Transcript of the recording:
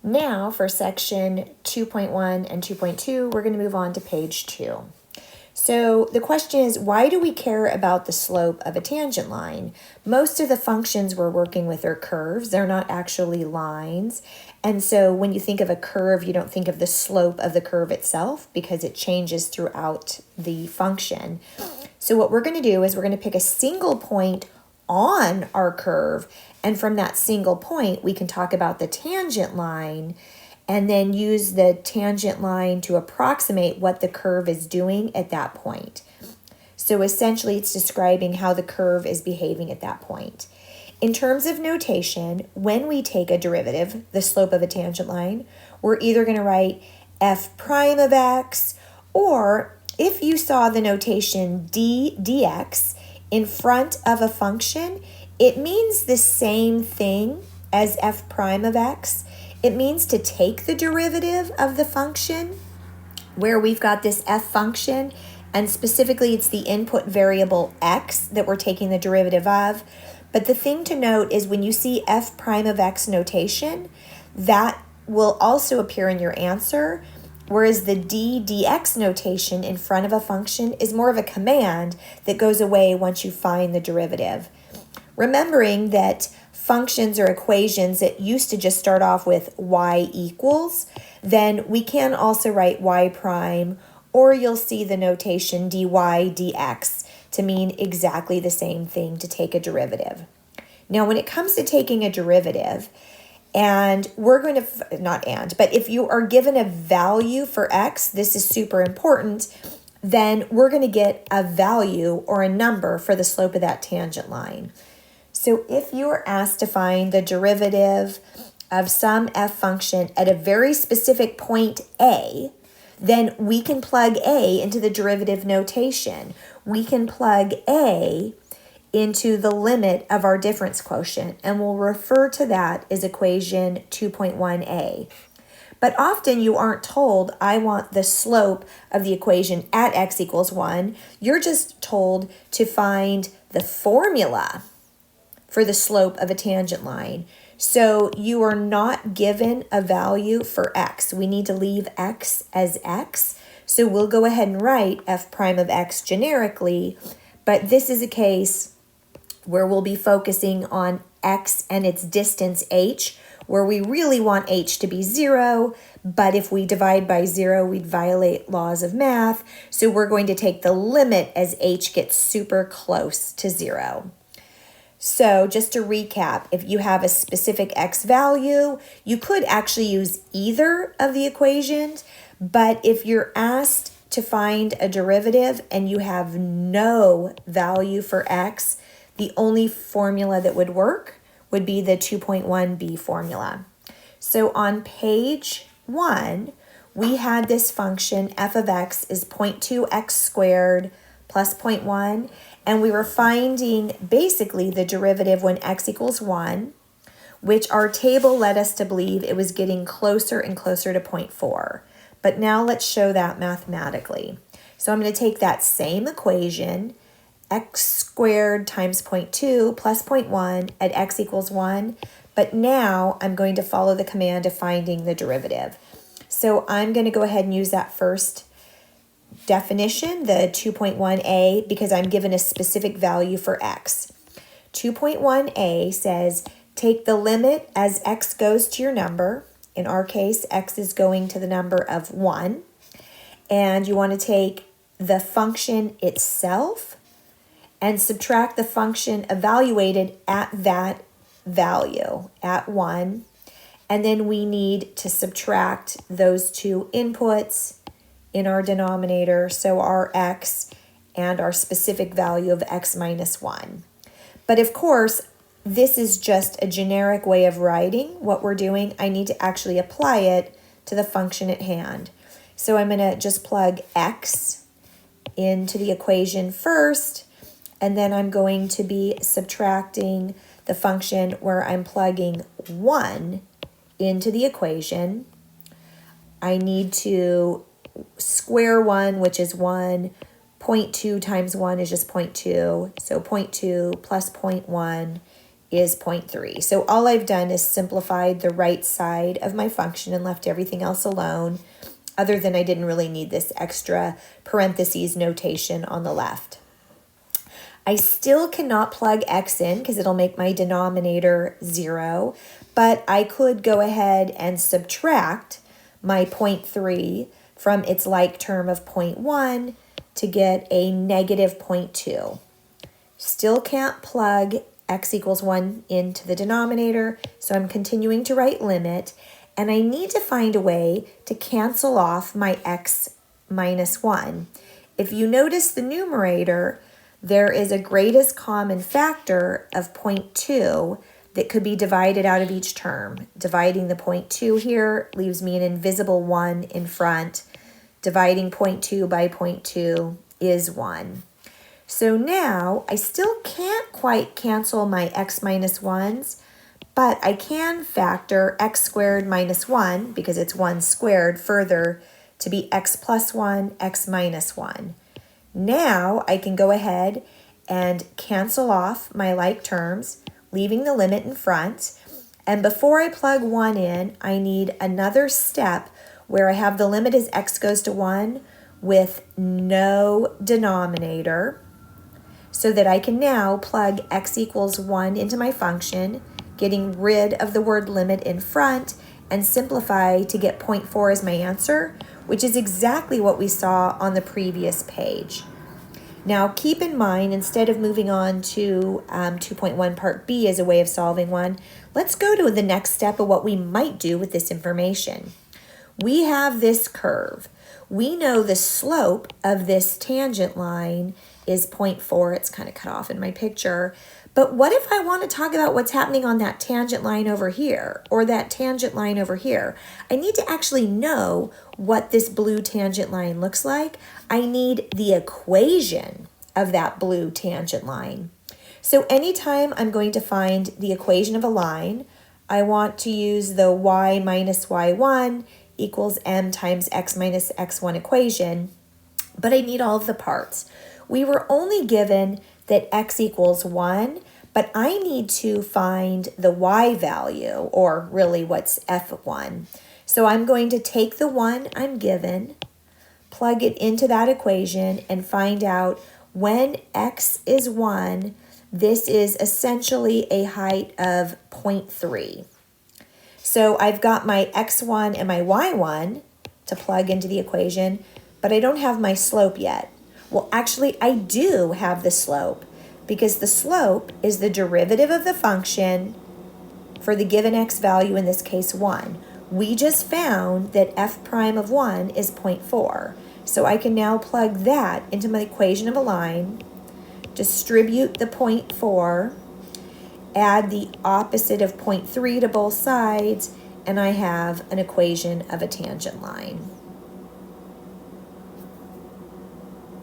Now for section 2.1 and 2.2, we're going to move on to page 2. So the question is, why do we care about the slope of a tangent line? Most of the functions we're working with are curves. They're not actually lines. And so when you think of a curve, you don't think of the slope of the curve itself because it changes throughout the function. So what we're going to do is we're going to pick a single point on our curve, and from that single point, we can talk about the tangent line and then use the tangent line to approximate what the curve is doing at that point. So essentially, it's describing how the curve is behaving at that point. In terms of notation, when we take a derivative, the slope of a tangent line, we're either going to write f prime of x, or if you saw the notation d dx in front of a function, it means the same thing as f prime of x. It means to take the derivative of the function where we've got this f function, and specifically it's the input variable x that we're taking the derivative of. But the thing to note is when you see f prime of x notation, that will also appear in your answer, whereas the d dx notation in front of a function is more of a command that goes away once you find the derivative. Remembering that functions or equations that used to just start off with y equals, then we can also write y prime, or you'll see the notation dy dx to mean exactly the same thing, to take a derivative. Now, when it comes to taking a derivative, and we're going to, but if you are given a value for x, this is super important, then we're going to get a value or a number for the slope of that tangent line. So if you are asked to find the derivative of some f function at a very specific point a, then we can plug a into the derivative notation. We can plug a into the limit of our difference quotient, and we'll refer to that as equation 2.1a. But often you aren't told, I want the slope of the equation at x equals 1. You're just told to find the formula for the slope of a tangent line. So you are not given a value for x. We need to leave x as x. So we'll go ahead and write f prime of x generically, but this is a case where we'll be focusing on x and its distance h, where we really want h to be 0, but if we divide by 0, we'd violate laws of math. So we're going to take the limit as h gets super close to 0. So just to recap, if you have a specific x value, you could actually use either of the equations, but if you're asked to find a derivative and you have no value for x, the only formula that would work would be the 2.1b formula. So on page 1, we had this function f of x is 0.2x squared plus 0.1, and we were finding basically the derivative when x equals 1, which our table led us to believe it was getting closer and closer to 0.4. But now let's show that mathematically. So I'm going to take that same equation, x squared times 0.2 plus 0.1 at x equals 1, but now I'm going to follow the command of finding the derivative. So I'm going to go ahead and use that first definition, the 2.1a, because I'm given a specific value for x. 2.1a says take the limit as x goes to your number. In our case, x is going to the number of 1. And you want to take the function itself and subtract the function evaluated at that value, at 1. And then we need to subtract those two inputs in our denominator, so our x and our specific value of x minus 1. But of course, this is just a generic way of writing what we're doing. I need to actually apply it to the function at hand. So I'm going to just plug x into the equation first, and then I'm going to be subtracting the function where I'm plugging 1 into the equation. I need to square 1, which is 1. 0.2 times 1 is just 0.2. So 0.2 plus 0.1 is 0.3. So all I've done is simplified the right side of my function and left everything else alone, other than I didn't really need this extra parentheses notation on the left. I still cannot plug x in because it'll make my denominator 0, but I could go ahead and subtract my 0.3 from its like term of 0.1 to get a negative 0.2. Still can't plug x equals 1 into the denominator, so I'm continuing to write limit, and I need to find a way to cancel off my x minus 1. If you notice the numerator, there is a greatest common factor of 0.2 that could be divided out of each term. Dividing the 0.2 here leaves me an invisible 1 in front. Dividing 0.2 by 0.2 is 1. So now I still can't quite cancel my x minus 1's, but I can factor x squared minus 1, because it's 1 squared, further to be x plus 1, x minus 1. Now I can go ahead and cancel off my like terms, leaving the limit in front. And before I plug 1 in, I need another step where I have the limit as x goes to 1 with no denominator, so that I can now plug x equals 1 into my function, getting rid of the word limit in front, and simplify to get 0.4 as my answer, which is exactly what we saw on the previous page. Now keep in mind, instead of moving on to 2.1 part B as a way of solving one, let's go to the next step of what we might do with this information. We have this curve. We know the slope of this tangent line is 0.4. It's kind of cut off in my picture. But what if I want to talk about what's happening on that tangent line over here, or that tangent line over here? I need to actually know what this blue tangent line looks like. I need the equation of that blue tangent line. So anytime I'm going to find the equation of a line, I want to use the y minus y1 equals m times x minus x1 equation, but I need all of the parts. We were only given that x equals 1, but I need to find the y value, or really what's f1. So I'm going to take the 1 I'm given, plug it into that equation, and find out when x is 1, this is essentially a height of 0.3. So I've got my x1 and my y1 to plug into the equation, but I don't have my slope yet. Well, actually, I do have the slope, because the slope is the derivative of the function for the given x value, in this case 1. We just found that f prime of 1 is 0.4. So I can now plug that into my equation of a line, distribute the 0.4, add the opposite of 0.3 to both sides, and I have an equation of a tangent line.